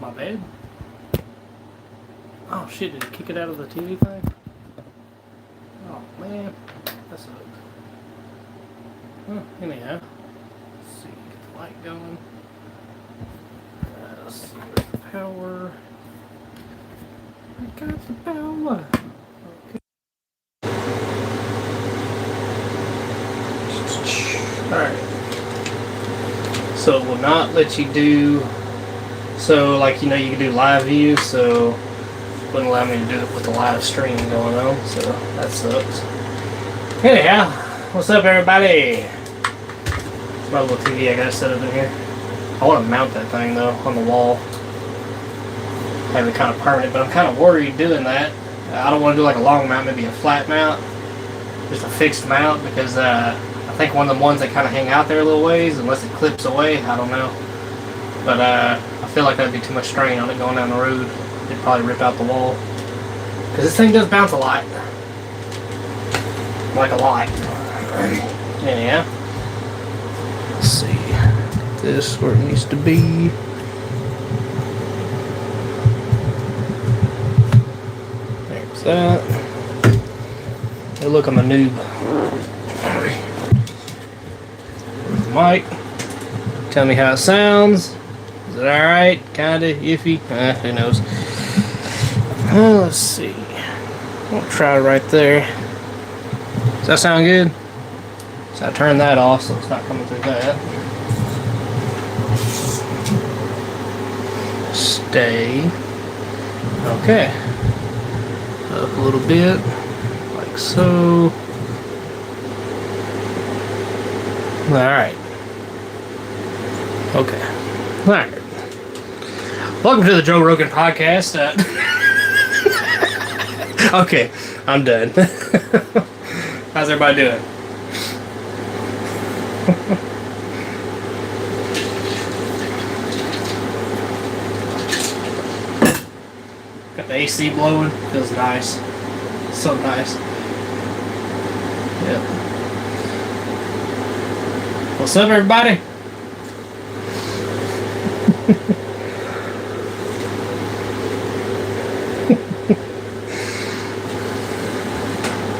my bad. Oh shit, did it kick it out of the TV thing? Oh man, that sucks. Anyhow, let's see, get the light going. Let's see, where's the power? I got the power. Okay. Alright. So it will not let you do, so like you know you can do live view, so it wouldn't allow me to do it with the live stream going on, so that sucks. Anyhow, what's up everybody? It's my little TV I got set up in here. I want to mount that thing though on the wall. Have it kind of permanent, but I'm kind of worried doing that. I don't want to do like a long mount, maybe a flat mount, just a fixed mount, because I think one of the ones that kind of hang out there a little ways, unless it clips away, I don't know. But I feel like that'd be too much strain on it going down the road. It'd probably rip out the wall. Because this thing does bounce a lot. Like a lot. Anyhow. Let's see. Get this where it needs to be. There's that. Hey, look, I'm a noob. Mic. Tell me how it sounds. Is it alright? Kinda iffy? Who knows? Let's see. I'll try right there. Does that sound good? So I turned that off so it's not coming through that. Stay. Okay. Up a little bit. Like so. Alright. Okay. Alright. Welcome to the Joe Rogan podcast. Okay, I'm done. How's everybody doing? Got the AC blowing. Feels nice. So nice. Yep. What's up, everybody?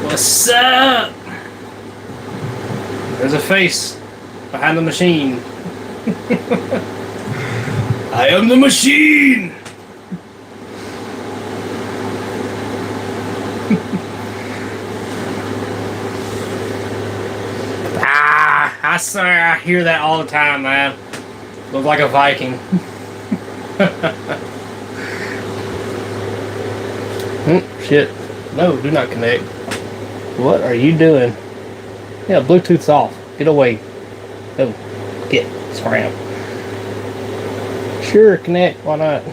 What's up? There's a face behind the machine. I am the machine. I swear I hear that all the time, man. Look like a Viking. Shit. No, do not connect. What are you doing? Yeah, Bluetooth's off. Get away. Oh, get. Scram. Sure, connect. Why not?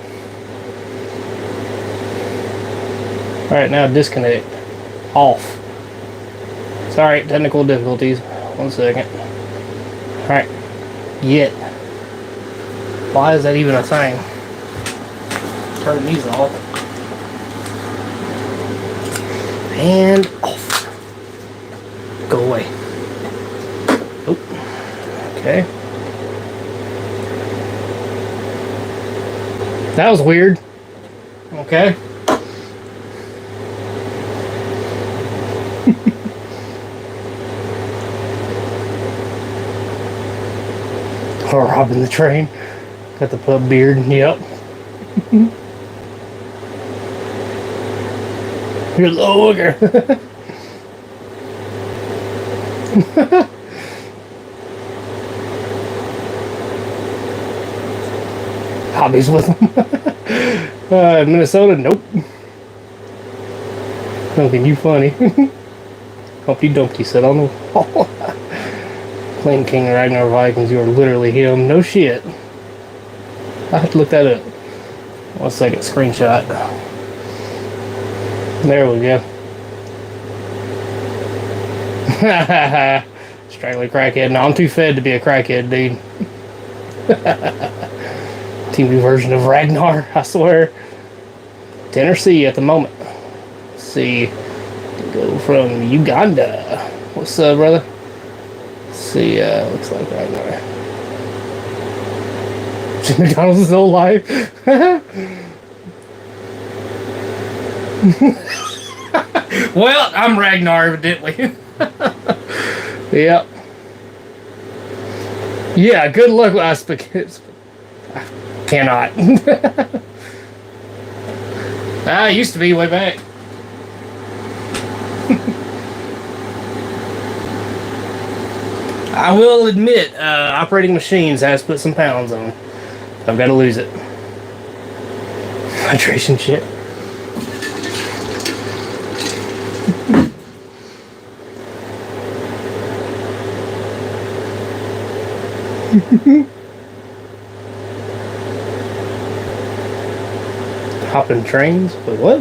Alright, now disconnect. Off. Sorry, technical difficulties. 1 second. Alright. Get. Why is that even a thing? Turn these off. And off. Go away. Oh. Okay. That was weird. Okay. Or robbing the train. Got the pub beard. Yep. You're a little hooker. Hobbies with them. Minnesota, nope. Don't think you funny. Humpty Dumpty said on the wall. Playing King Ragnar Vikings, you are literally him. No shit. I have to look that up. 1 second, screenshot. There we go. Straggly crackhead. No, I'm too fed to be a crackhead, dude. TV version of Ragnar, I swear. Tennessee at the moment. Let's see. Go from Uganda. What's up, brother? Let's see, looks like Ragnar. watching McDonald's his whole life. Well, I'm Ragnar, evidently. Yep. Yeah, good luck with spaghetti. I cannot. I used to be way back. I will admit, operating machines has put some pounds on. I've got to lose it. Hydration shit. Hopping trains? Wait, what?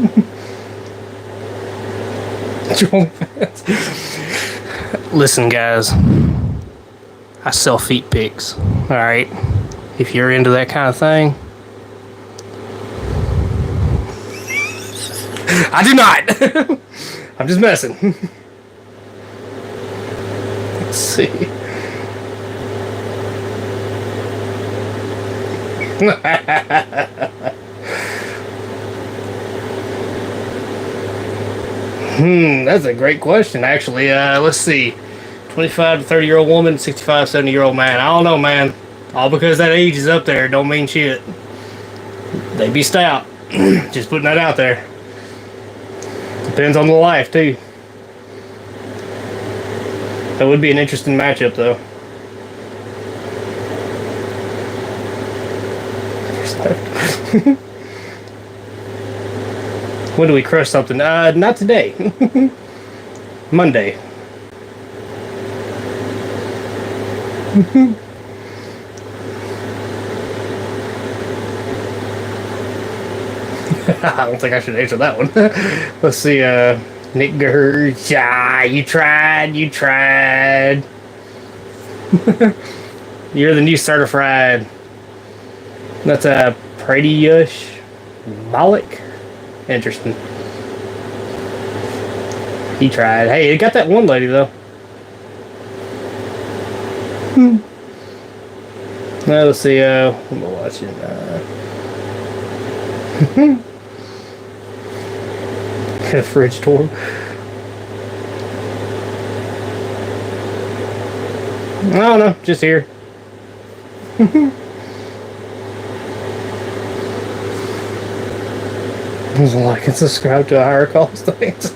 Listen, guys. I sell feet pics. Alright? If you're into that kind of thing. I do not! I'm just messing. Let's see. That's a great question, actually. Let's see. 25 to 30-year-old woman, 65, 70-year-old man. I don't know, man. All because that age is up there don't mean shit. They be stout. Just putting that out there. Depends on the life, too. That would be an interesting matchup, though. When do we crush something? Not today. Monday. I don't think I should answer that one. Let's see, Nick Gers. Ah, you tried. You're the new certified. That's a Pratiyush Malik. Interesting. He tried. Hey, it got that one lady though. Now let's see. What am I watching? Fridge tour. I don't know. Just here. Like and subscribe to a higher cost things.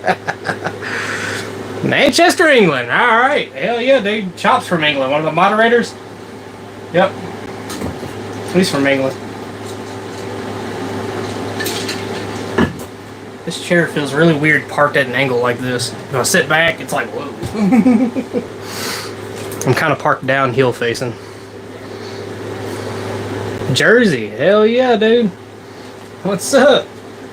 Manchester, England. All right. Hell yeah, dude. Chops from England. One of the moderators. Yep. He's from England. This chair feels really weird parked at an angle like this. When I sit back, it's like, whoa. I'm kind of parked down, heel facing. Jersey. Hell yeah, dude. What's up?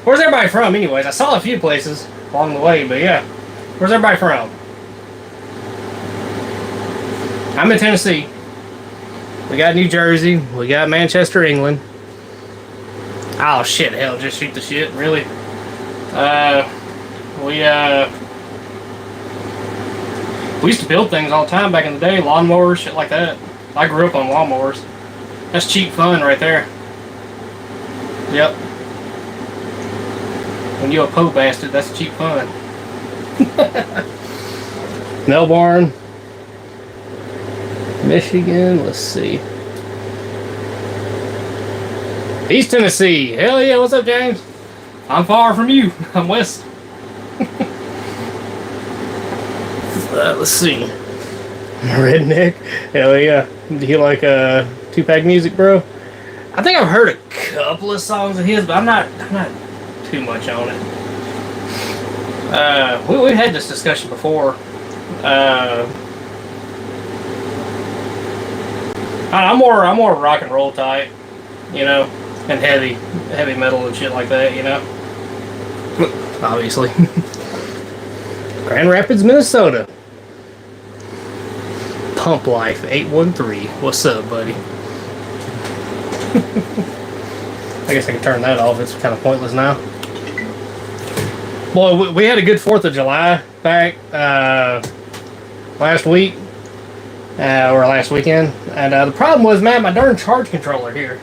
Where's everybody from, anyways? I saw a few places along the way, but yeah. Where's everybody from? I'm in Tennessee. We got New Jersey. We got Manchester, England. Oh, shit. Hell, just shoot the shit. Really? We used to build things all the time back in the day. Lawnmowers, shit like that. I grew up on lawnmowers. That's cheap fun right there. Yep. When you're a po bastard, that's cheap fun. Melbourne, Michigan, let's see. East Tennessee, hell yeah, what's up, James? I'm far from you, I'm west. Let's see. Redneck, hell yeah. Do you like Tupac music, bro? I think I've heard a couple of songs of his, but I'm not too much on it. We had this discussion before. I'm more rock and roll type, you know, and heavy metal and shit like that, you know. Obviously. Grand Rapids, Minnesota. Pump Life 813. What's up, buddy? I guess I can turn that off. It's kind of pointless now. Boy, we had a good 4th of July back last week. Or last weekend. And the problem was, man, my darn charge controller here.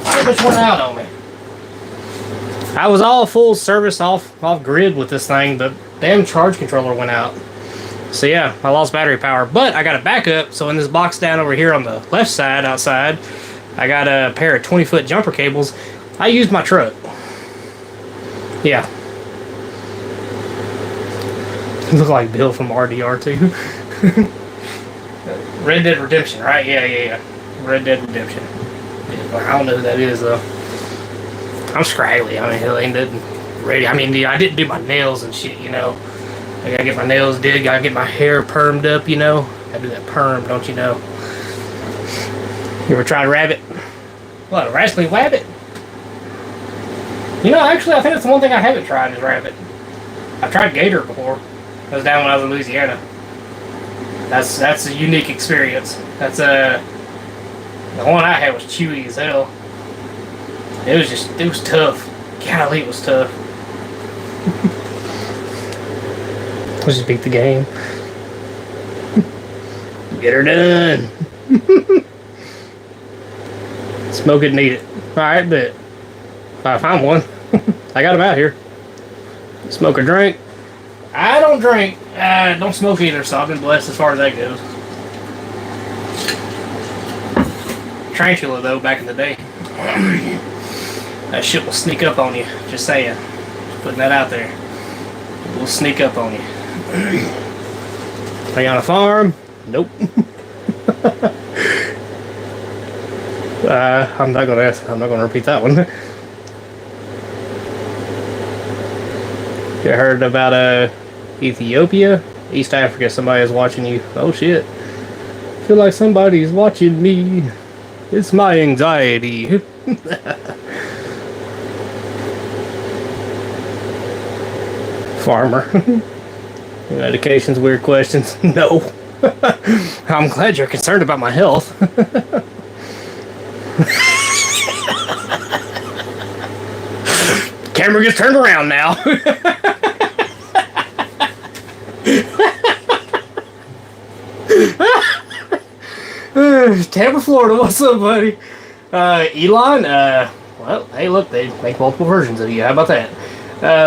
Pretty much went out on me. I was all full service off grid with this thing, but damn charge controller went out. So yeah, I lost battery power, but I got a backup. So in this box down over here on the left side outside, I got a pair of 20-foot jumper cables. I used my truck. Yeah. You look like Bill from RDR too. Red Dead Redemption, right? Yeah. Red Dead Redemption. Yeah, I don't know who that is though. I'm scraggly. I mean, hell, ain't nothing ready. I mean, I didn't do my nails and shit, you know. I gotta get my nails did. Gotta get my hair permed up, you know. Gotta do that perm, don't you know? You ever tried rabbit? What, a raspberry rabbit? You know, actually, I think that's the one thing I haven't tried is rabbit. I've tried gator before. That was down when I was in Louisiana. That's a unique experience. That's the one I had was chewy as hell. It was tough. Golly, it was tough. Let's just beat the game. Get her done. Smoke it, need it. Alright, bet. If I find one, I got them out here. Smoke or drink? I don't drink. Don't smoke either, so I've been blessed as far as that goes. Tarantula, though, back in the day. That shit will sneak up on you. Just saying. Just putting that out there. It will sneak up on you. Are you on a farm? Nope. I'm not gonna repeat that one. You heard about Ethiopia? East Africa, somebody is watching you. Oh shit. I feel like somebody's watching me. It's my anxiety. Farmer. Medications, weird questions. No. I'm glad you're concerned about my health. Camera gets turned around now. Tampa, Florida, what's up, buddy? Elon, well, hey, look, they make multiple versions of you. How about that?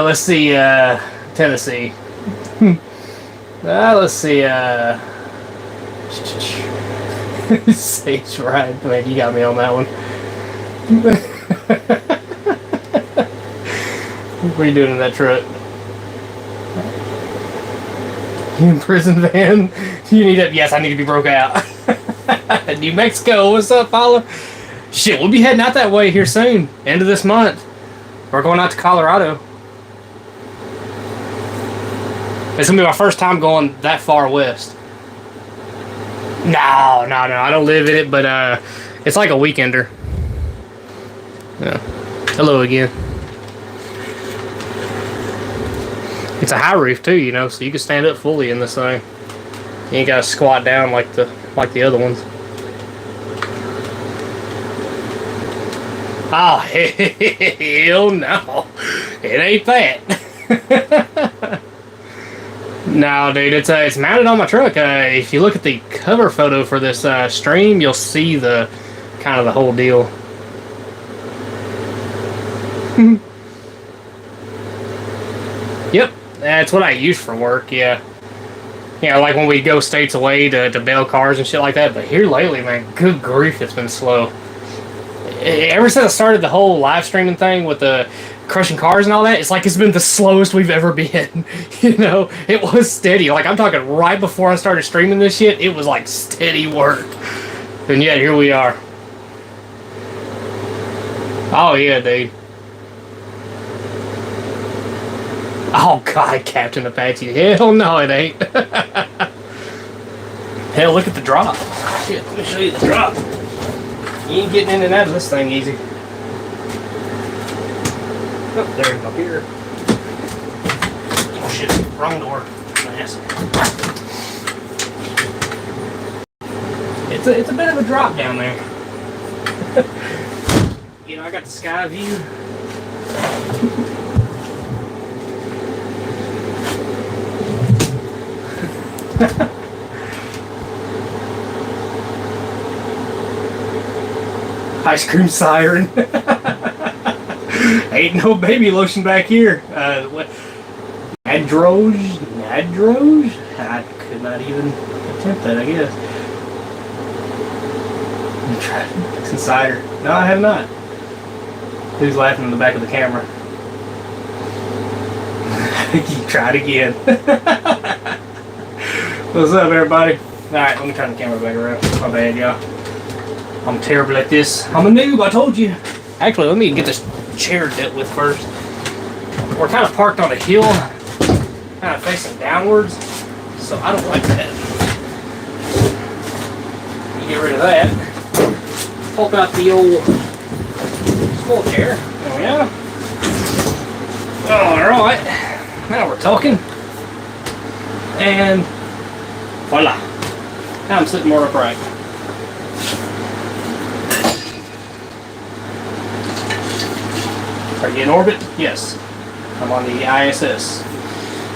Let's see, Tennessee. Let's see, Sage Ride. Man, you got me on that one. What are you doing in that truck? You in prison van? You need it? Yes, I need to be broke out. New Mexico, what's up, Paula? Shit, we'll be heading out that way here soon. End of this month. We're going out to Colorado. It's gonna be my first time going that far west. No, I don't live in it, but it's like a weekender. Yeah. Hello again. It's a high roof too, you know, so you can stand up fully in this thing. You ain't gotta squat down like the other ones. Oh hell no, it ain't that. No, dude, it's mounted on my truck. If you look at the cover photo for this stream, you'll see the kind of the whole deal. Yep, that's what I use for work. Yeah, like when we go states away to bail cars and shit like that. But here lately, man, good grief, it's been slow. Ever since I started the whole live streaming thing with the crushing cars and all that, it's like it's been the slowest we've ever been. You know, it was steady. Like, I'm talking right before I started streaming this shit, it was like steady work. And yet, here we are. Oh, yeah, dude. Oh, God, Captain Apache. Hell no, it ain't. Hell, look at the drop. Shit, let me show you the drop. You ain't getting in and out of this thing easy. Oh, there's up here. Oh shit, wrong door. Yes. It's a bit of a drop down there. You know, I got the sky view. Ice cream siren. Ain't no baby lotion back here. Nadroge? I could not even attempt that, I guess. I tried some cider. No, I have not. Who's laughing in the back of the camera? You tried again. What's up, everybody? Alright, let me turn the camera back around. My bad, y'all. I'm terrible at this. I'm a noob, I told you. Actually, let me get this chair dealt with first. We're kind of parked on a hill, kind of facing downwards, so I don't like that. You get rid of that. Pull out the old spool chair. There we go. Alright, now we're talking. And voila. Now I'm sitting more upright. Are you in orbit? Yes. I'm on the ISS,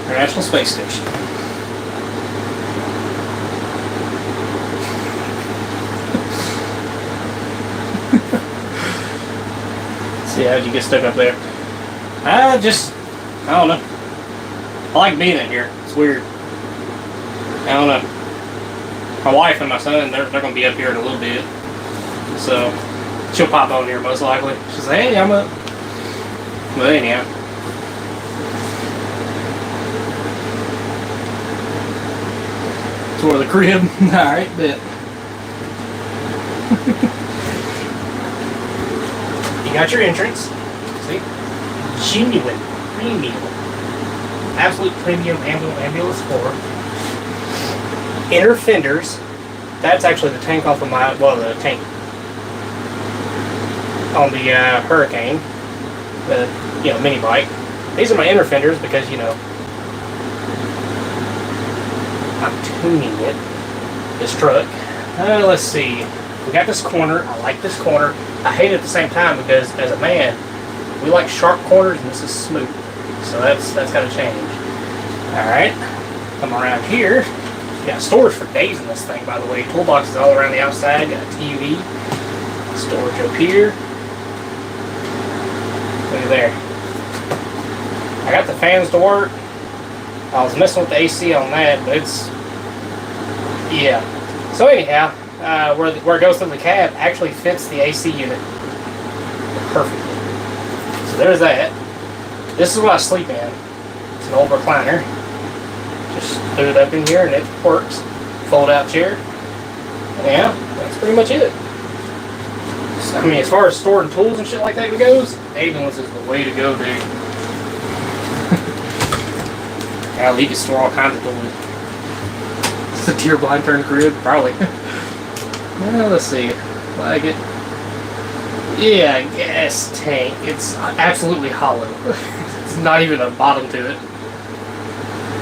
International Space Station. See, how'd you get stuck up there? I don't know. I like being in here. It's weird. I don't know. My wife and my son, they're going to be up here in a little bit. So, she'll pop on here most likely. She'll say, hey, I'm up. But anyhow. Tour of the crib. Alright, bet. You got your entrance. See? Genuine premium. Absolute premium ambulance floor. Inner fenders. That's actually the tank off of the tank on the Hurricane. The mini bike. These are my inner fenders because I'm tuning it. This truck. Let's see. We got this corner. I like this corner. I hate it at the same time because as a man, we like sharp corners and this is smooth. So that's got to change. All right. Come around here. You got storage for days in this thing, by the way. Toolboxes all around the outside. Got a TV. Storage up here. Look at there. I got the fans to work. I was messing with the AC on that, but yeah. So anyhow, where it goes through the cab actually fits the AC unit perfectly. So there's that. This is what I sleep in. It's an old recliner. Just put it up in here and it works. Fold out chair. Yeah, that's pretty much it. So, I mean, as far as storing tools and shit like that goes, ambulance is the way to go, dude. Hell, you can store all kinds of tools. It's a deer blind turn crib, probably. Well, let's see. Like it. Yeah, gas tank. It's absolutely hollow. It's not even a bottom to it.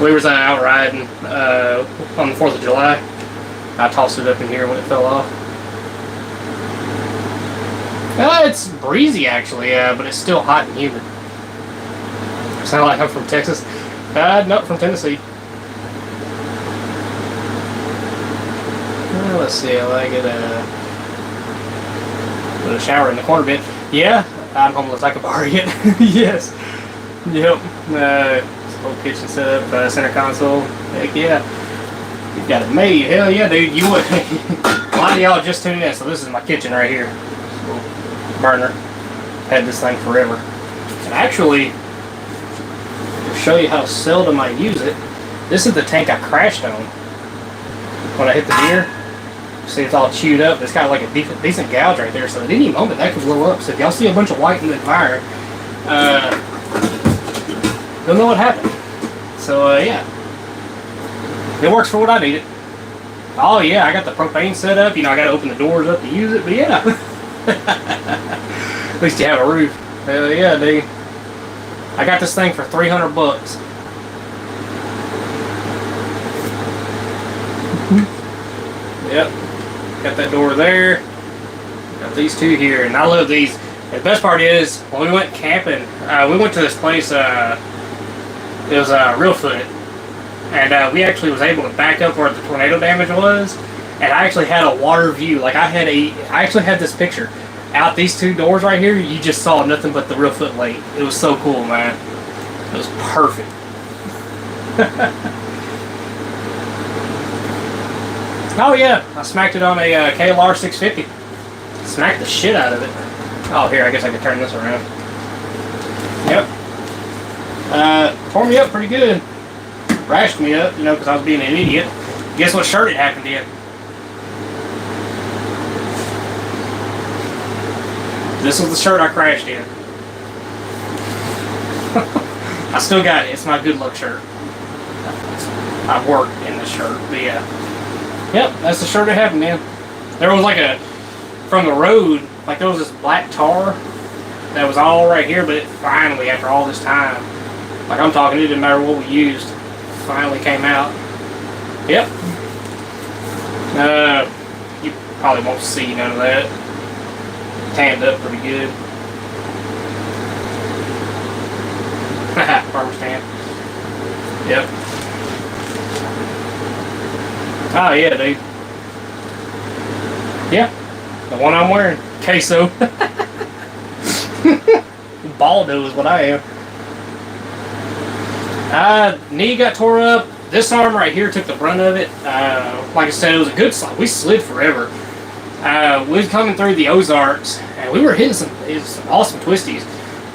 We were out riding on the 4th of July. I tossed it up in here when it fell off. It's breezy actually, but it's still hot and humid. Sound like I'm from Texas? No, from Tennessee. Let's see, I like it. Put a shower in the corner bit. Yeah, I'm homeless. I could borrow it. Yes. Yep. Whole kitchen setup, center console. Heck yeah. You got it made. Hell yeah, dude. You would. A lot of y'all just tuned in, so this is my kitchen right here. Burner. Had this thing forever. And actually, to show you how seldom I use it, this is the tank I crashed on when I hit the deer. See, it's all chewed up. It's got like a decent gouge right there, so at any moment that could blow up. So if y'all see a bunch of white in the fire, you'll know what happened. So yeah, it works for what I need it. Oh yeah, I got the propane set up. I got to open the doors up to use it, but yeah. At least you have a roof. Hell yeah, dude. I got this thing for $300. Yep. Got that door there. Got these two here, and I love these. And the best part is, when we went camping, we went to this place, it was Real Foot, and we actually was able to back up where the tornado damage was, and I actually had a water view. Like I actually had this picture. out these two doors right here, you just saw nothing but the real foot lake. It was so cool, man. It was perfect. Oh yeah, I smacked it on a KLR 650. Smacked the shit out of it. Oh, here, I guess I could turn this around. Yep. Tore me up pretty good. Rashed me up, you know, because I was being an idiot. Guess what shirt it happened in? This was the shirt I crashed in. I still got it. It's my good luck shirt. I worked in this shirt, but yeah. Yep, that's the shirt it happened in. There was like a, from the road, like there was this black tar that was all right here, but it finally, after all this time, like I'm talking, it didn't matter what we used, finally came out. Yep. You probably won't see none of that. Tanned up pretty good. Farmer's tan. Yep. Oh yeah, dude. Yeah. The one I'm wearing. Queso. Baldo is what I am. Knee got tore up. This arm right here took the brunt of it. Like I said, it was a good slide. We slid forever. We was coming through the Ozarks, and we were hitting some awesome twisties.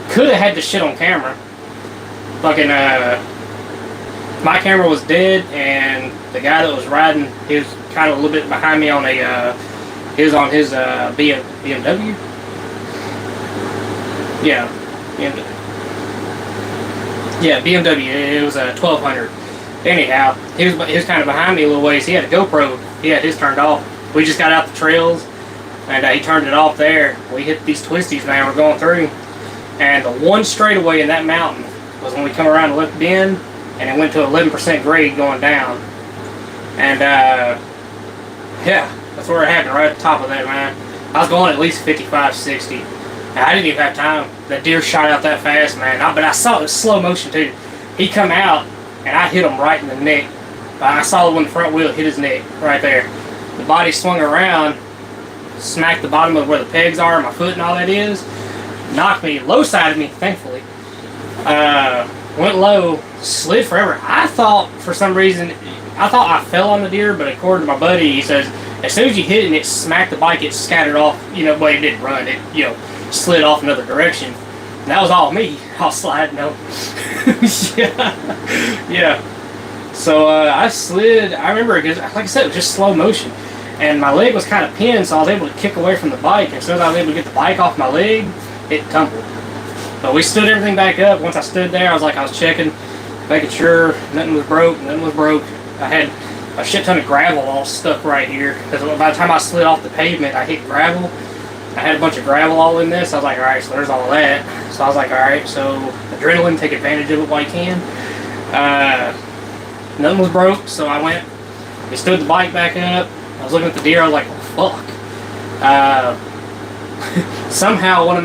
Could have had this shit on camera. Fucking, my camera was dead, and the guy that was riding, he was kind of a little bit behind me on a, he was on his BMW. Yeah, BMW. It was a 1200. Anyhow, he was kind of behind me a little ways. He had a GoPro. He had his turned off. We just got out the trails, and he turned it off there. We hit these twisties, man. We're going through, and the one straightaway in that mountain was when we come around the left bend, and it went to 11% grade going down. And yeah, that's where it happened, right at the top of that, man. I was going at least 55, 60. And I didn't even have time. That deer shot out that fast, man. But I saw it in slow motion too. He come out, and I hit him right in the neck. I saw it when the front wheel hit his neck, right there. The body swung around, smacked the bottom of where the pegs are, my foot and all that is. Knocked me, low-sided me, thankfully. Went low, slid forever. I thought, for some reason, I thought I fell on the deer, but according to my buddy, he says, as soon as you hit it and it smacked the bike, it scattered off, you know, well, it didn't run, it, you know, slid off another direction. And that was all me. I was sliding up. Yeah. So I slid, I remember, like I said, it was just slow motion. And my leg was kind of pinned, so I was able to kick away from the bike. And as soon as I was able to get the bike off my leg, it tumbled. But we stood everything back up. Once I stood there, I was checking, making sure nothing was broke. I had a shit ton of gravel all stuck right here. Because by the time I slid off the pavement, I hit gravel. I had a bunch of gravel all in this. I was like, alright, so there's all that. So I was like, alright, so adrenaline, take advantage of it while you can. Nothing was broke, so I went, we stood the bike back up. I was looking at the deer, I was like, well, fuck. Somehow one of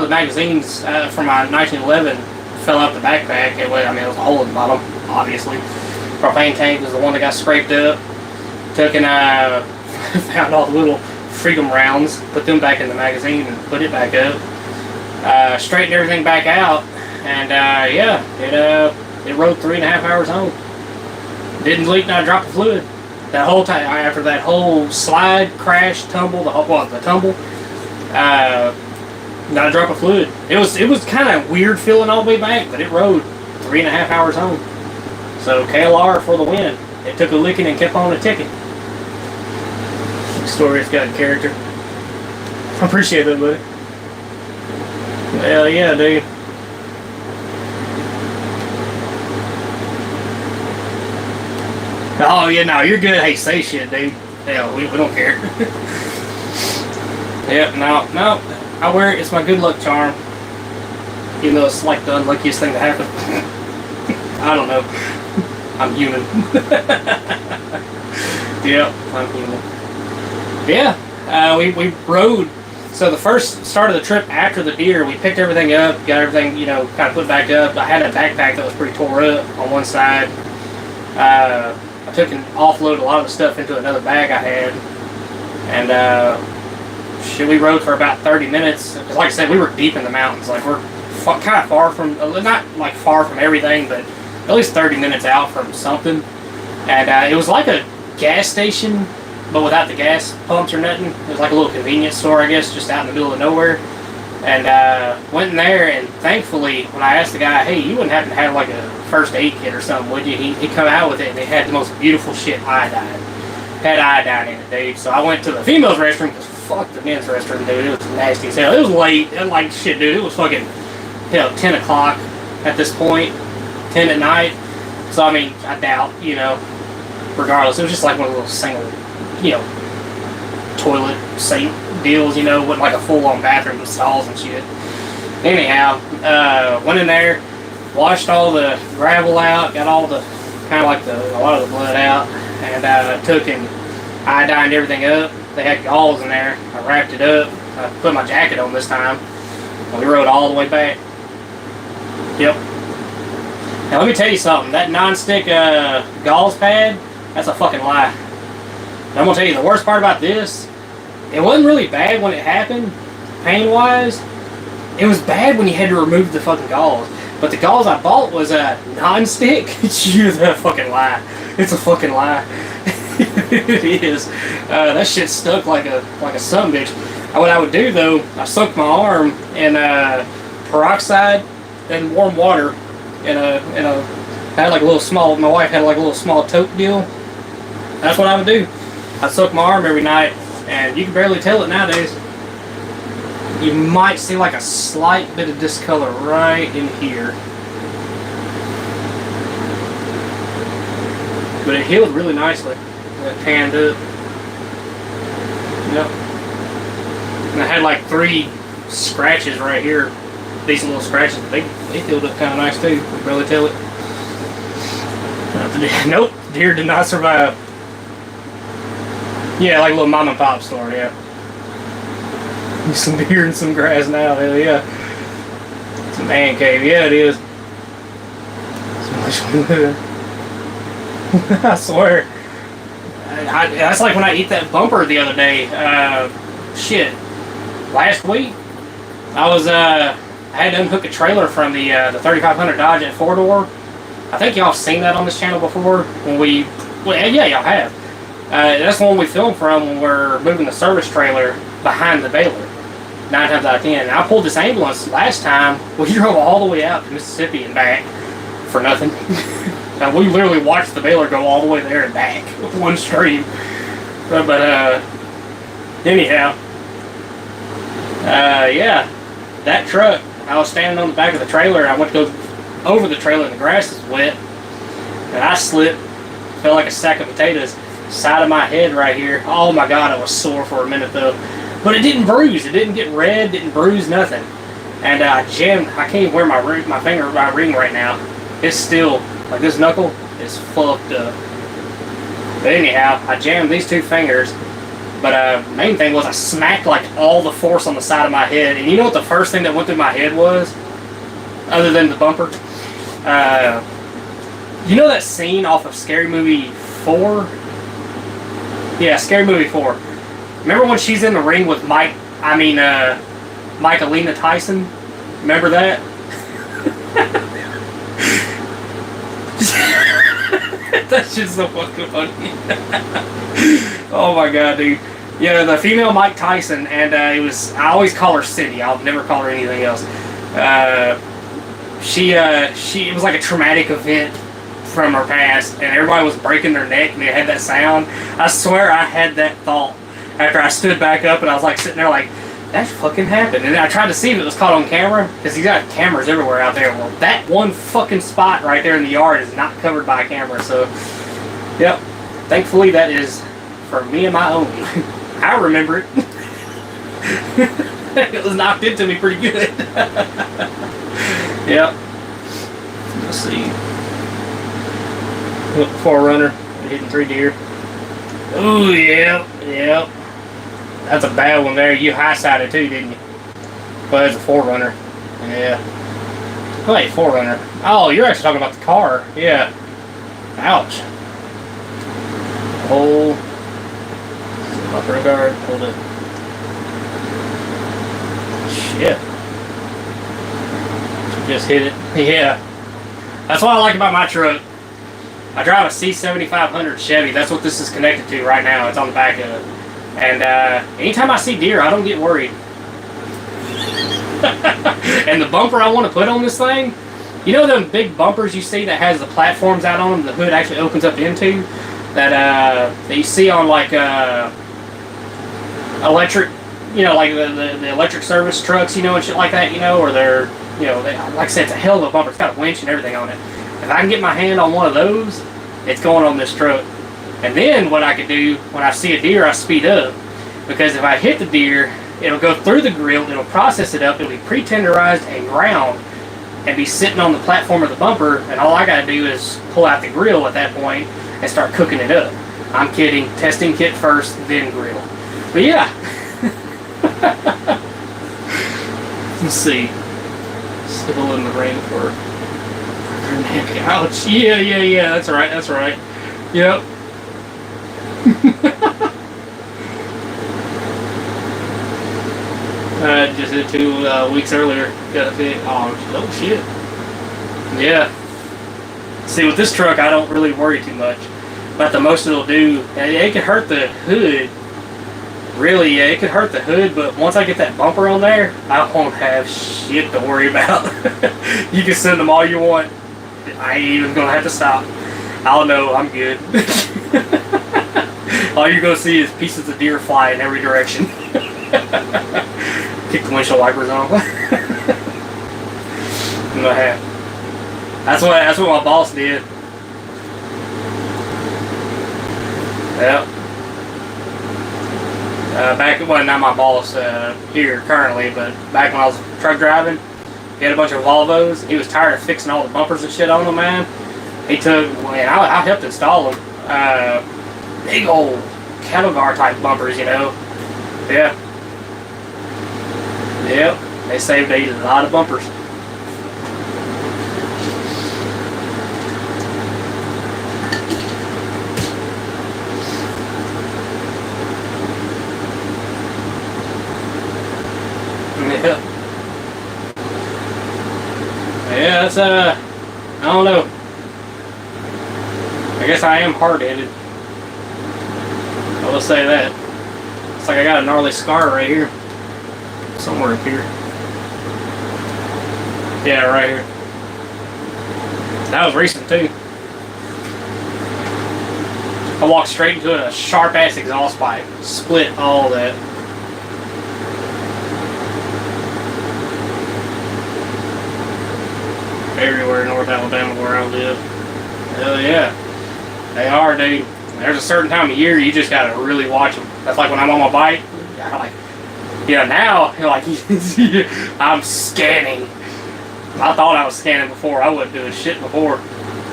the magazines from my 1911 fell out the backpack. It was a hole in the bottom, obviously. Propane tank was the one that got scraped up. Took and found all the little freedom rounds, put them back in the magazine and put it back up. Straightened everything back out, and yeah, it rode 3.5 hours home. Didn't leak, not a drop of fluid. That whole time, after that whole slide, crash, tumble, the tumble, not a drop of fluid. It was kind of weird feeling all the way back, but it rode 3.5 hours home. So KLR for the win. It took a licking and kept on a ticking. The story's got character. I appreciate that, buddy. Hell yeah, dude. Oh yeah, no, you're good. Hey, say shit, dude. Hell, we don't care. Yep, no, I wear it. It's my good luck charm. Even though it's like the unluckiest thing to happen. I don't know. I'm human. Yep, I'm human. Yeah, we rode. So the first start of the trip after the deer, we picked everything up, got everything, you know, kind of put back up. I had a backpack that was pretty tore up on one side. I took and offloaded a lot of the stuff into another bag I had. And shit, we rode for about 30 minutes. Because like I said, we were deep in the mountains. Like, we're kind of far from, not like far from everything, but at least 30 minutes out from something. And it was like a gas station, but without the gas pumps or nothing. It was like a little convenience store, I guess, just out in the middle of nowhere. And went in there, and thankfully, when I asked the guy, hey, you wouldn't happen to have like a first aid kit or something, would you? He come out with it, and it had the most beautiful shit iodine. Had iodine in it, dude. So I went to the female's restroom, because fuck the men's restroom, dude. It was nasty as hell. It was late. And like, shit, dude. It was fucking, 10 o'clock at this point. 10 at night. So, I mean, I doubt, regardless. It was just like one of those single, toilet sink deals, wasn't like a full-on bathroom with stalls and shit. Anyhow, went in there, washed all the gravel out, got all the, kind of like a lot of the blood out, and took and iodined everything up. They had gauze in there. I wrapped it up. I put my jacket on this time, and we rode all the way back. Yep. Now let me tell you something. That non-stick gauze pad, that's a fucking lie. And I'm gonna tell you the worst part about this. It wasn't really bad when it happened, pain-wise. It was bad when you had to remove the fucking gauze. But the gauze I bought was non-stick. You're a fucking lie. It's a fucking lie. It is. That shit stuck like a sumbitch. What I would do though, I soaked my arm in peroxide and warm water in a I had like a little small. My wife had like a little small tote deal. That's what I would do. I'd soak my arm every night. And you can barely tell it nowadays. You might see like a slight bit of discolor right in here. But it healed really nicely. It tanned up. Yep. And I had like 3 scratches right here. Decent little scratches. They healed up kind of nice too. You can barely tell it. Nope. Deer did not survive. Yeah, like a little mom and pop store, yeah. Some deer and some grass now, hell yeah. It's a man cave, yeah it is. I swear. That's like when I eat that bumper the other day. Shit. Last week, I had to unhook a trailer from the 3500 Dodge at 4-door. I think y'all seen that on this channel before. Well, yeah, y'all have. That's the one we filmed from when we're moving the service trailer behind the baler. 9 times out of 10. And I pulled this ambulance last time. We drove all the way out to Mississippi and back for nothing. Now, we literally watched the baler go all the way there and back with one stream. But anyhow. Yeah. That truck, I was standing on the back of the trailer. I went to go over the trailer and the grass was wet. And I slipped. Felt like a sack of potatoes. Side of my head right here. Oh my god, it was sore for a minute though. But it didn't bruise. It didn't get red. Didn't bruise nothing. And I jammed. I can't even wear my ring right now. It's still like this knuckle is fucked up. But anyhow, I jammed these 2 fingers. But main thing was I smacked like all the force on the side of my head. And you know what the first thing that went through my head was, other than the bumper? You know that scene off of Scary Movie 4? Yeah, Scary Movie 4. Remember when she's in the ring with Michelina Tyson? Remember that? That shit's so fucking funny. Oh my god, dude. Yeah, the female Mike Tyson, and I always call her Cindy. I'll never call her anything else. It was like a traumatic event from her past, and everybody was breaking their neck, and they had that sound. I swear I had that thought after I stood back up, and I was like sitting there like, that fucking happened. And I tried to see if it was caught on camera, because he's got cameras everywhere out there. Well, that one fucking spot right there in the yard is not covered by a camera, so, yep. Thankfully, that is for me and my own. I remember it. It was knocked into me pretty good. Yep. Let's see. Forerunner, hitting 3 deer. Ooh, yep, yep. That's a bad one there. You high-sided too, didn't you? Well, that's a Forerunner. Yeah. Wait, Forerunner. Oh, you're actually talking about the car. Yeah. Ouch. Oh. Upper guard. Hold it. shit. Just hit it. Yeah. That's what I like about my truck. I drive a C7500 Chevy. That's what this is connected to right now. It's on the back of it. And anytime I see deer, I don't get worried. And the bumper I want to put on this thing, you know them big bumpers you see that has the platforms out on them, the hood actually opens up into? That you see on like electric, you know, like the electric service trucks, you know, and shit like that, you know, or they're, you know, like I said, it's a hell of a bumper. It's got a winch and everything on it. If I can get my hand on one of those, it's going on this truck. And then what I could do, when I see a deer, I speed up. Because if I hit the deer, it'll go through the grill, it'll process it up, it'll be pre-tenderized and ground, and be sitting on the platform of the bumper, and all I gotta do is pull out the grill at that point and start cooking it up. I'm kidding. Testing kit first, then grill. But yeah. Let's see. Still in the rain for ouch. Yeah. That's right. That's right. Yep. I just did 2 weeks earlier. Got a fit. Oh shit. Yeah. See, with this truck, I don't really worry too much. But the most it'll do, it could hurt the hood. Really, yeah, it could hurt the hood, but once I get that bumper on there, I won't have shit to worry about. You can send them all you want. I ain't even gonna have to stop. I'll know I'm good. All you're gonna see is pieces of deer fly in every direction. Kick the windshield wipers on. That's what my boss did. Yep. Well, not my boss here currently, but back when I was truck driving, he had a bunch of Volvos. He was tired of fixing all the bumpers and shit on them, man. He took, and I helped install them. Big old cattle guard type bumpers, you know. Yeah. Yep. They saved a lot of bumpers. Yeah, that's I don't know. I guess I am hard-headed. I will say that. It's like I got a gnarly scar right here. Somewhere up here. Yeah, right here. That was recent too. I walked straight into a sharp-ass exhaust pipe. Split all that. Everywhere in North Alabama where I live. Hell yeah. They are, dude. There's a certain time of year you just gotta really watch them. That's like when I'm on my bike. Now, like, I'm scanning. I thought I was scanning before. I wasn't doing shit before.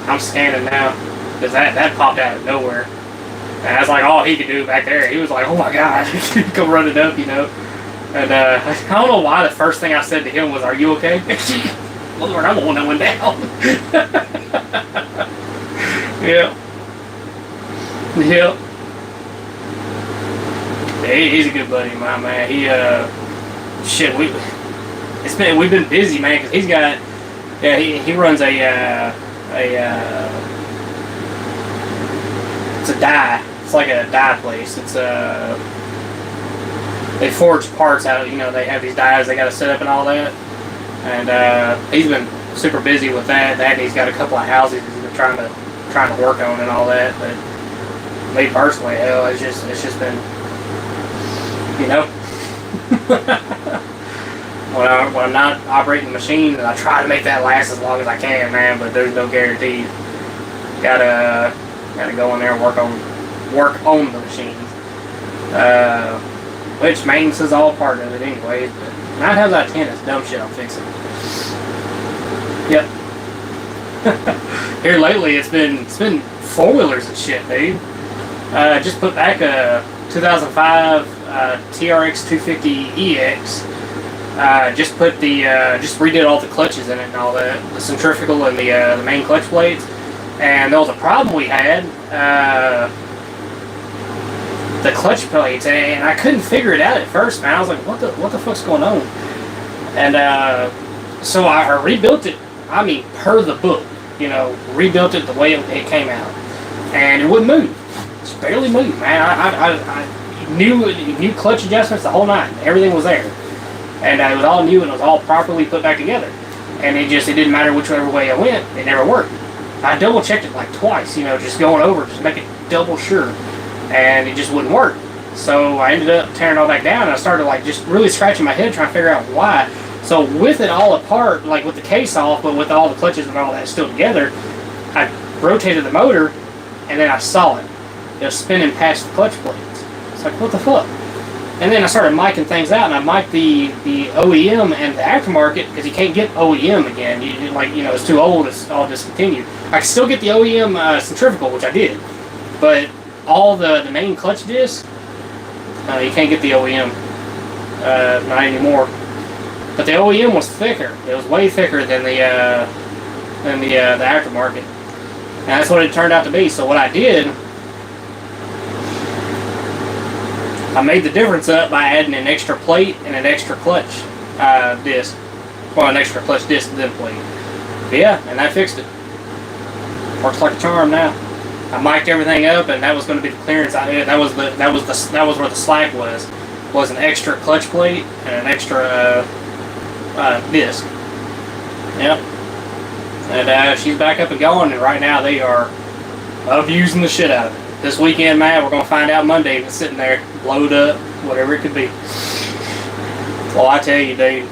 I'm scanning now. Because that popped out of nowhere. And that's like all he could do back there. He was like, oh my god. Come running up, you know. And I don't know why the first thing I said to him was, are you okay? Lord, I'm the one that went down. Yep. Yeah, he's a good buddy of mine, man. We've been busy, man, because he's got, he runs it's a dye. It's like a dye place. It's they forge parts out of, you know, they have these dyes they got to set up and all that. And he's been super busy with that. And he's got a couple of houses he's been trying to work on and all that. But me personally, hell, it's just been, you know, when I'm not operating the machine, I try to make that last as long as I can, man. But there's no guarantees. Gotta go in there and work on the machines. Which maintenance is all part of it, anyways. But 9 times out of 10, it's dumb shit I'm fixing. Yep. Here lately, it's been 4-wheelers and shit, dude. Just put back a 2005 TRX 250EX. Just redid all the clutches in it and all that, the centrifugal and the main clutch plates. And there was a problem we had. The clutch plates, and I couldn't figure it out at first, man. I was like, what the fuck's going on? And so I rebuilt it, I mean, per the book, you know, rebuilt it the way it came out. And it wouldn't move. Just barely moved, man. I knew clutch adjustments the whole night. Everything was there. And it was all new and it was all properly put back together. And it didn't matter whichever way I went, it never worked. I double checked it like twice, you know, just going over, just make it double sure. And it just wouldn't work. So I ended up tearing it all back down and I started like just really scratching my head trying to figure out why. So with it all apart, like with the case off, but with all the clutches and all that still together, I rotated the motor and then I saw it. It was spinning past the clutch plates. It's like, what the fuck? And then I started miking things out, and I mic'd the OEM and the aftermarket because you can't get OEM again. It's too old. It's all discontinued. I can still get the OEM centrifugal, which I did, but all the main clutch discs, you can't get the OEM, not anymore. But the OEM was thicker. It was way thicker than the aftermarket, and that's what it turned out to be. So what I did, I made the difference up by adding an extra plate and an extra clutch disc. Well, an extra clutch disc and then plate. But yeah, and that fixed it. Works like a charm now. I mic'd everything up, and that was going to be the clearance. That was where the slack was an extra clutch plate and an extra disc. Yep. And she's back up and going, and right now they are abusing the shit out of it. This weekend, man, we're going to find out Monday if it's sitting there, blowed up, whatever it could be. Well, I tell you, dude,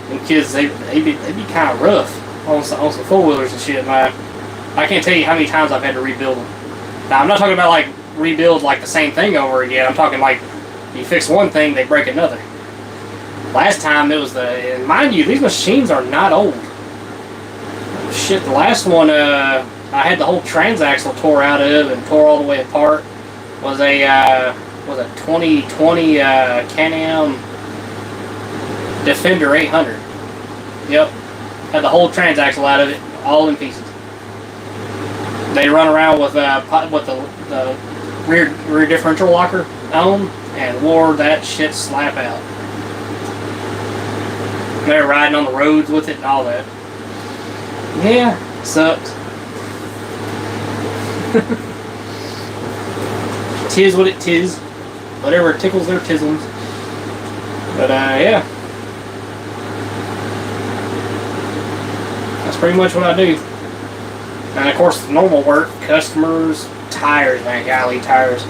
them kids, they be kind of rough on some four-wheelers and shit, man. I can't tell you how many times I've had to rebuild them. Now, I'm not talking about, like, rebuild, like, the same thing over again. I'm talking, like, you fix one thing, they break another. Last time, it was and mind you, these machines are not old. Shit, the last one, I had the whole transaxle tore out of and tore all the way apart. Was a 2020 Can-Am Defender 800. Yep, had the whole transaxle out of it, all in pieces. They run around with the rear differential locker on and wore that shit slap out. They were riding on the roads with it and all that. Yeah, sucks. Tis what it tis. Whatever tickles their tisms. But yeah. That's pretty much what I do. And of course, normal work, customers, tires, man, golly, tires.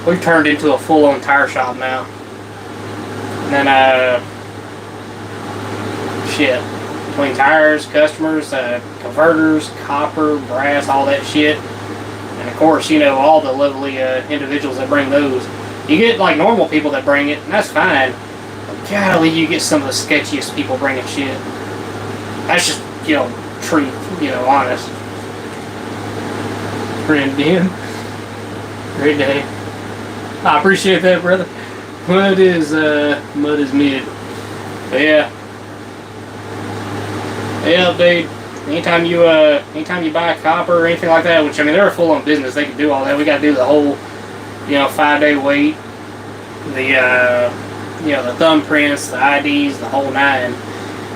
We've turned into a full-on tire shop now. And then shit. Between tires, customers, converters, copper, brass, all that shit. And of course, you know, all the lovely individuals that bring those. You get like normal people that bring it, and that's fine. But golly, you get some of the sketchiest people bringing shit. That's just, you know, truth, you know, honest. Friend Dan. Great day. I appreciate that, brother. Mud is mid. But yeah. Yeah, dude. Anytime you buy copper or anything like that, which I mean they're a full-on business, they can do all that. We got to do the whole, you know, 5-day wait, the the thumbprints, the IDs, the whole nine.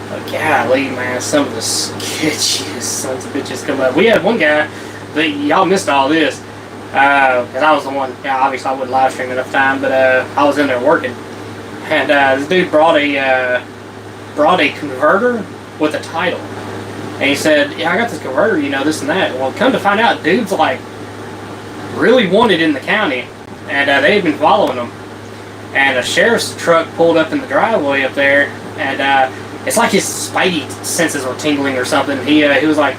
But golly, man, some of the sketchiest sons of bitches come up. We had one guy that y'all missed all this, because I was the one. Yeah, obviously I wouldn't live stream enough time, but I was in there working, and this dude brought a converter with a title. And he said, yeah, I got this converter, you know, this and that. Well, come to find out, dude's like really wanted in the county, and they had been following him. And a sheriff's truck pulled up in the driveway up there, and it's like his spidey senses were tingling or something. He was like,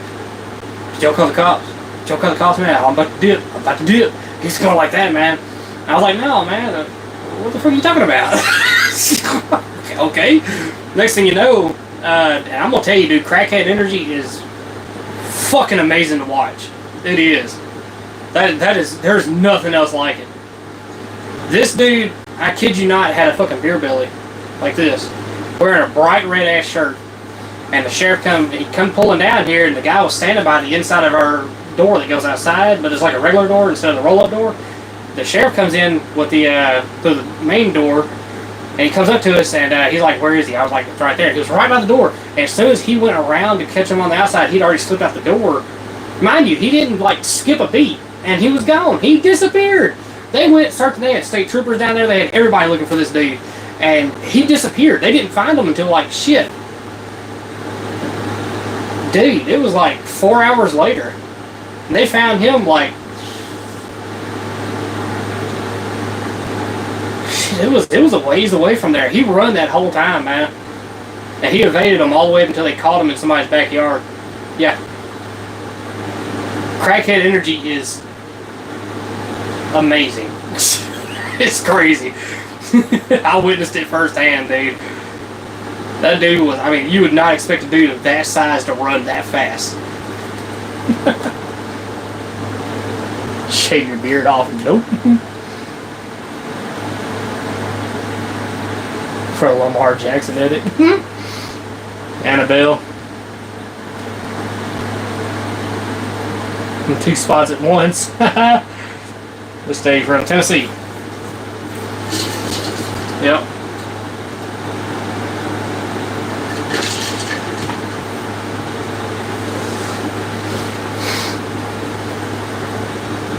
did y'all call the cops? Did y'all call the cops, man? I'm about to dip. He's going like that, man. And I was like, no, man, what the fuck are you talking about? Okay. Next thing you know, and I'm gonna tell you, dude, crackhead energy is fucking amazing to watch. It is. That is. There's nothing else like it. This dude, I kid you not, had a fucking beer belly like this, wearing a bright red ass shirt. And the sheriff come pulling down here, and the guy was standing by the inside of our door that goes outside, but it's like a regular door instead of the roll-up door. The sheriff comes in with the through the main door. And he comes up to us, and he's like, "Where is he?" I was like, "It's right there." He was right by the door. And as soon as he went around to catch him on the outside, he'd already slipped out the door. Mind you, he didn't like skip a beat, and he was gone. He disappeared. They had state troopers down there. They had everybody looking for this dude, and he disappeared. They didn't find him until like shit. Dude, it was like 4 hours later. And they found him like it was a ways away from there. He run that whole time, man. And he evaded them all the way up until they caught him in somebody's backyard. Yeah. Crackhead energy is amazing. It's crazy. I witnessed it firsthand, dude. That dude was, I mean, you would not expect a dude of that size to run that fast. Shave your beard off. Nope. For Lamar Jackson did it. Annabelle. 2 spots at once. This stage from Tennessee. Yep.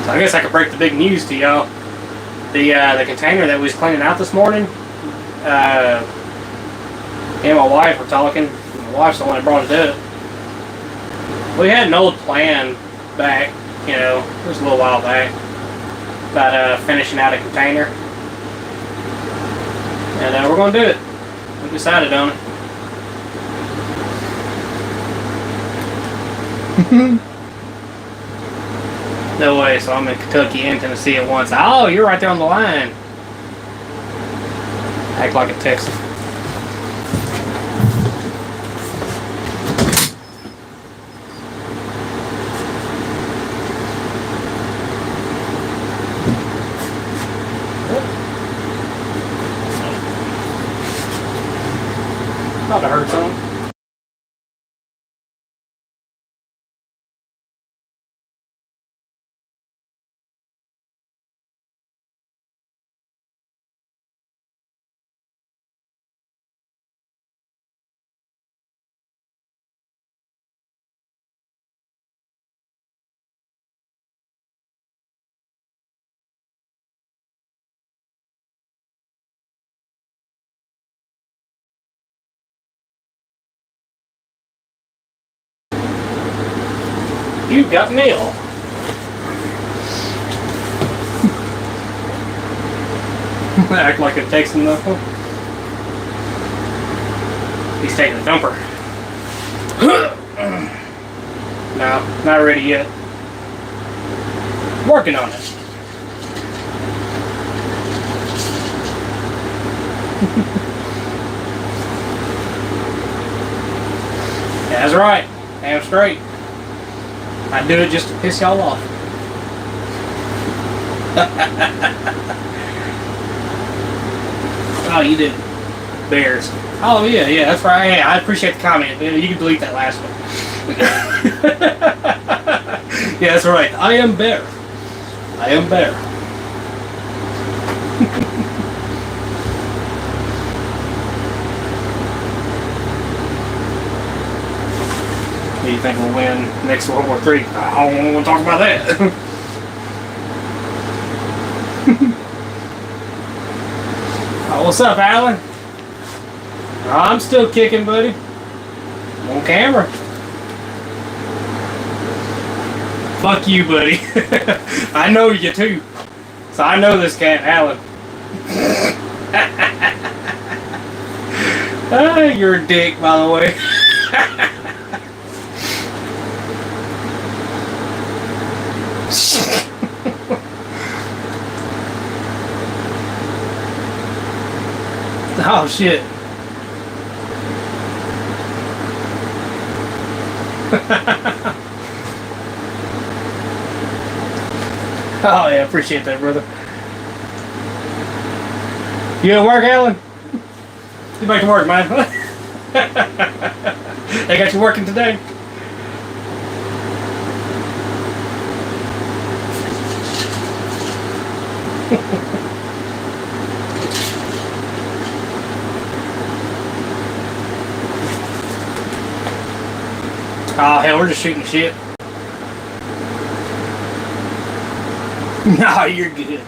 So I guess I could break the big news to y'all. The container that we was cleaning out this morning, me and my wife were talking. My wife's the one that brought it up. We had an old plan back, you know, just a little while back, about finishing out a container. And we're going to do it. We decided on it. No way, so I'm in Kentucky and Tennessee at once. Oh, you're right there on the line. Act like a Texan. About to hurt something. You got mail. Act like a Texan though. He's taking a dumper. No, not ready yet. Working on it. That's right. Damn straight. I do it just to piss y'all off. Oh, you did. Bears. Oh, yeah, that's right. Yeah, I appreciate the comment. You can delete that last one. Yeah, that's right. I am bear. I am bear. Do you think we'll win next World War III? I don't want to talk about that. Oh, what's up, Alan? I'm still kicking, buddy. I'm on camera. Fuck you, buddy. I know you too. So I know this cat, Alan. You're a dick, by the way. Oh shit. Oh yeah, appreciate that, brother. You at work, Alan? Get back to work, man. They got you working today? Oh hell, we're just shooting shit. No, you're good.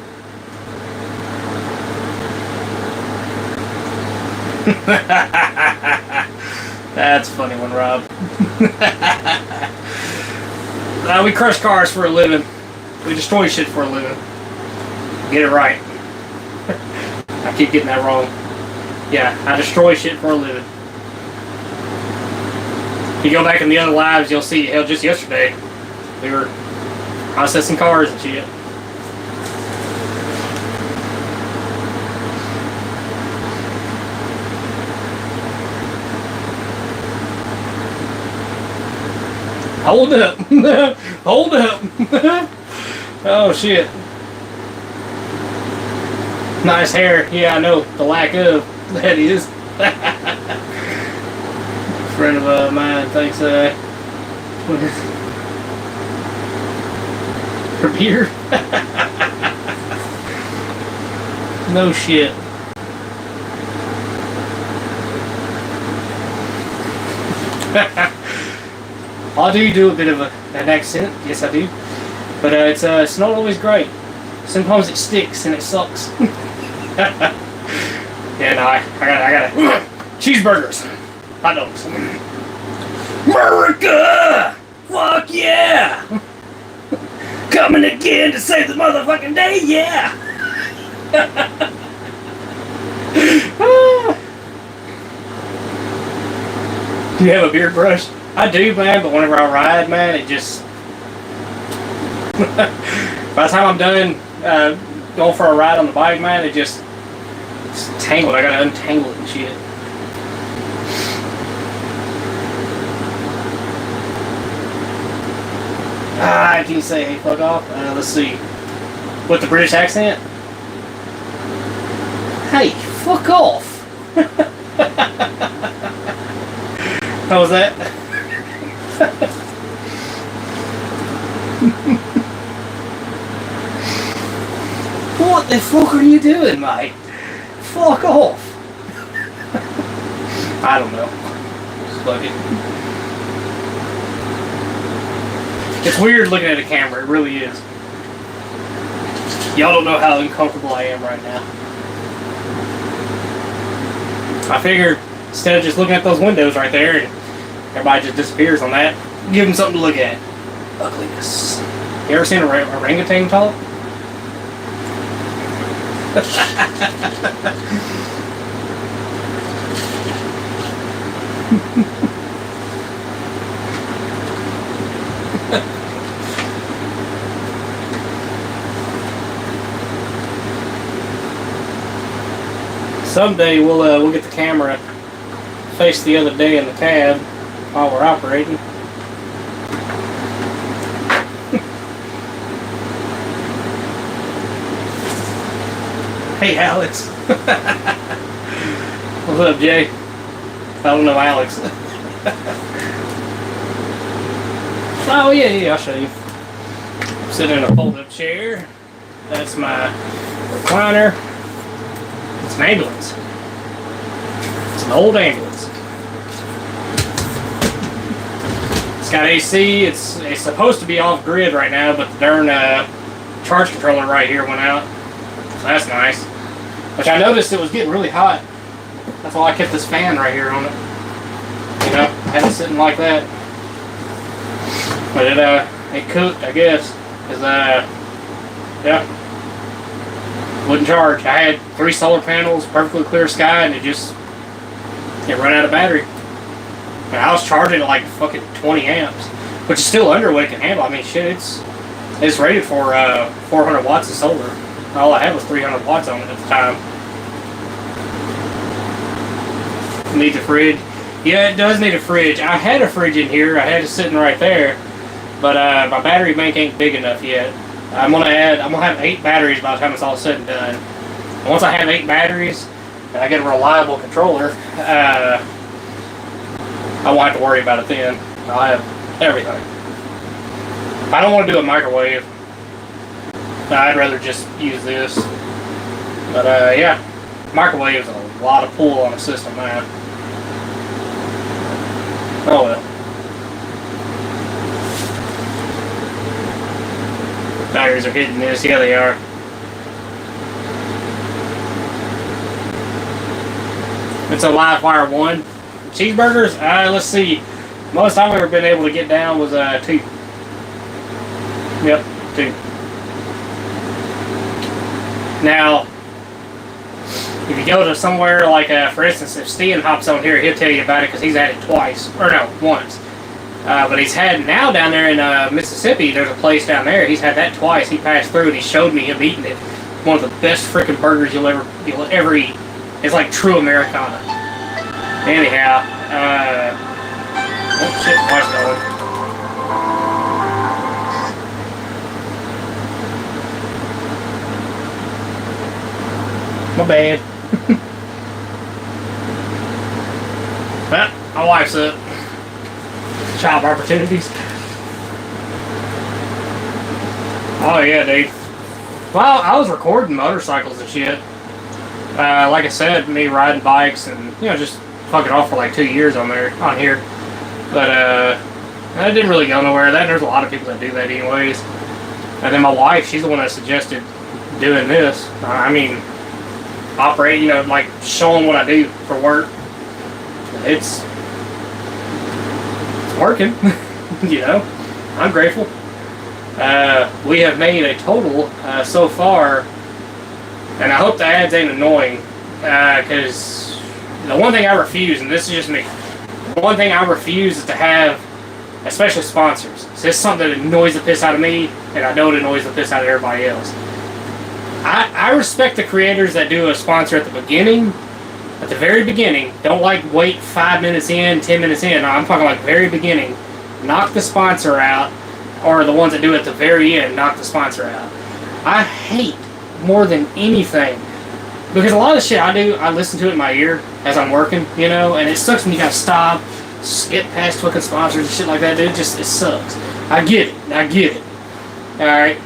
That's a funny one, Rob. We crush cars for a living. We destroy shit for a living. Get it right. I keep getting that wrong. Yeah, I destroy shit for a living. If you go back in the other lives, you'll see, hell, just yesterday, we were processing cars and shit. Hold up. Hold up. Oh, shit. Nice hair. Yeah, I know. The lack of. That is. A friend of mine thinks, her beard. No shit. I do a bit of an accent, yes I do, but it's not always great. Sometimes it sticks and it sucks. Yeah, no, I got it. Cheeseburgers, hot dogs, America, fuck yeah, coming again to save the motherfucking day, yeah. Do you have a beard brush? I do, man, but whenever I ride, man, it just... By the time I'm done going for a ride on the bike, man, it's tangled. I gotta untangle it and shit. Can you say, hey, fuck off? Let's see. With the British accent? Hey, fuck off! How was that? What the fuck are you doing, mate? Fuck off! I don't know. Just fuck it. It's weird looking at a camera, it really is. Y'all don't know how uncomfortable I am right now. I figure instead of just looking at those windows right there and everybody just disappears on that, give them something to look at. Ugliness. You ever seen a orangutan talk? Someday we'll get the camera face the other day in the cab while we're operating. Hey, Alex. What's up, Jay? I don't know Alex. Oh, yeah, I'll show you. I'm sitting in a fold-up chair. That's my recliner. It's an ambulance. It's an old ambulance. It's got AC. It's supposed to be off grid right now, but the darn charge controller right here went out. So that's nice. Which I noticed it was getting really hot. That's why I kept this fan right here on it. You know, I had it sitting like that. But it cooked, I guess. Cause yeah. Wouldn't charge. I had 3 solar panels, perfectly clear sky, and it ran out of battery. And I was charging at like fucking 20 amps, which is still under what it can handle. I mean, shit, it's rated for 400 watts of solar. All I had was 300 watts on it at the time. Needs a fridge. Yeah, it does need a fridge. I had a fridge in here. I had it sitting right there, but my battery bank ain't big enough yet. I'm gonna have 8 batteries by the time it's all said and done. And once I have 8 batteries and I get a reliable controller, I won't have to worry about it then. I'll have everything. I don't want to do a microwave. I'd rather just use this. But yeah, microwave is a lot of pull on the system, man. Oh well. Batteries are hitting this. Yeah, they are. It's a live wire 1. Cheeseburgers, let's see. Most I've ever been able to get down was 2. Yep, 2. Now, if you go to somewhere like, for instance, if Steven hops on here, he'll tell you about it because he's had it twice. Or no, once. But he's had now down there in Mississippi, there's a place down there. He's had that twice. He passed through and he showed me him eating it. One of the best freaking burgers you'll ever eat. It's like true Americana. Anyhow, oh shit, watch that one. My bad. Well, my wife's up. Job opportunities. Oh yeah, dude. Well, I was recording motorcycles and shit. Like I said, me riding bikes and just fucking off for like 2 years on here. But I didn't really go nowhere. There's a lot of people that do that anyways. And then my wife, she's the one that suggested doing this. I mean, operating, like showing what I do for work. It's working. I'm grateful. We have made a total so far, and I hope the ads ain't annoying, because the one thing I refuse, and this is just me, the one thing I refuse is to have, especially sponsors. So it's something that annoys the piss out of me, and I know it annoys the piss out of everybody else. I respect the creators that do a sponsor at the beginning, at the very beginning. Don't like wait 5 minutes in, 10 minutes in. No, I'm talking like very beginning. Knock the sponsor out, or the ones that do it at the very end, knock the sponsor out. I hate more than anything, because a lot of the shit I do, I listen to it in my ear as I'm working, and it sucks when you gotta stop, skip past fucking sponsors and shit like that, dude. It sucks. I get it. Alright.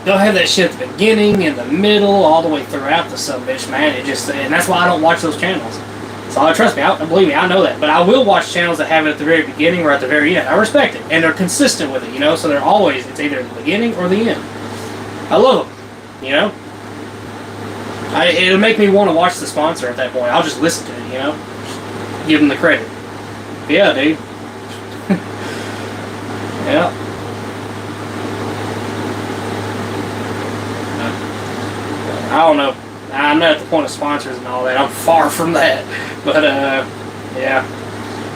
Don't have that shit at the beginning, in the middle, all the way throughout the subbitch, man. And that's why I don't watch those channels. So trust me, believe me, I know that. But I will watch channels that have it at the very beginning or at the very end. I respect it, and they're consistent with it, so they're always, it's either the beginning or the end. I love them, it'll make me want to watch the sponsor at that point. I'll just listen to it, give them the credit. But yeah, dude. Yeah. I don't know. I'm not at the point of sponsors and all that. I'm far from that. But yeah.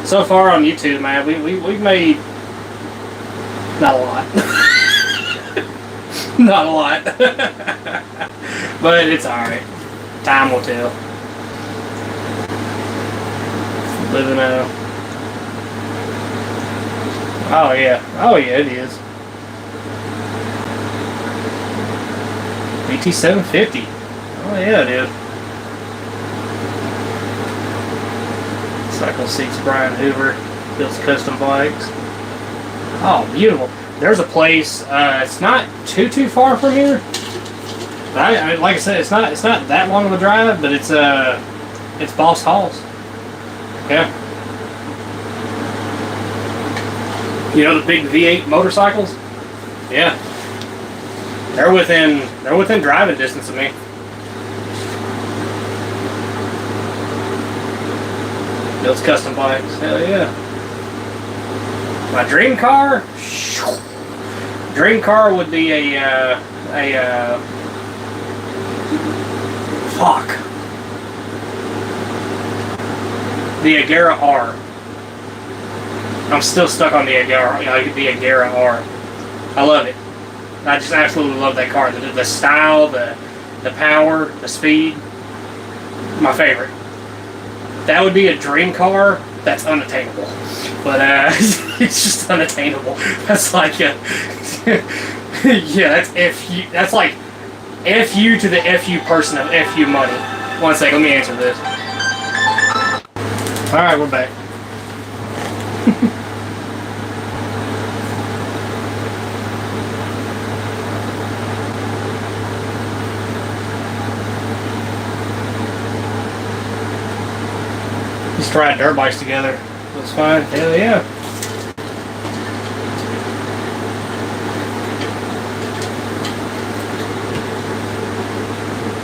So far on YouTube, man, we've made not a lot. Not a lot. But it's alright. Time will tell. Living oh yeah, it is. BT750. Oh yeah, it is. Cycle Seats Brian Hoover builds custom bikes. Oh, beautiful. There's a place. It's not too far from here. But like I said, it's not that long of a drive, but it's Boss Halls. Yeah. The big V8 motorcycles? Yeah. They're within driving distance of me. Builds custom bikes. Hell yeah. My dream car? Dream car would be a fuck. The Agera R. I'm still stuck on the Agera R. I love it. I just absolutely love that car. The style, the power, the speed. My favorite. That would be a dream car. That's unattainable. But it's just unattainable. That's like yeah, that's FU. That's like FU to the FU person of FU money. One second, let me answer this. All right, we're back. Just tried dirt bikes together. That's fine. Hell yeah.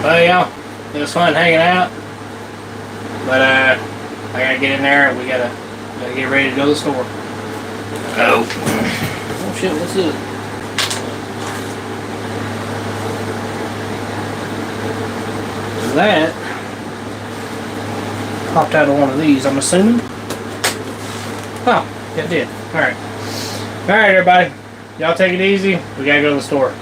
Well, y'all, it was fun hanging out. But I gotta get in there. We gotta get ready to go to the store. Oh shit! What's this? That popped out of one of these, I'm assuming. Oh, it did. Alright. Alright, everybody. Y'all take it easy. We gotta go to the store.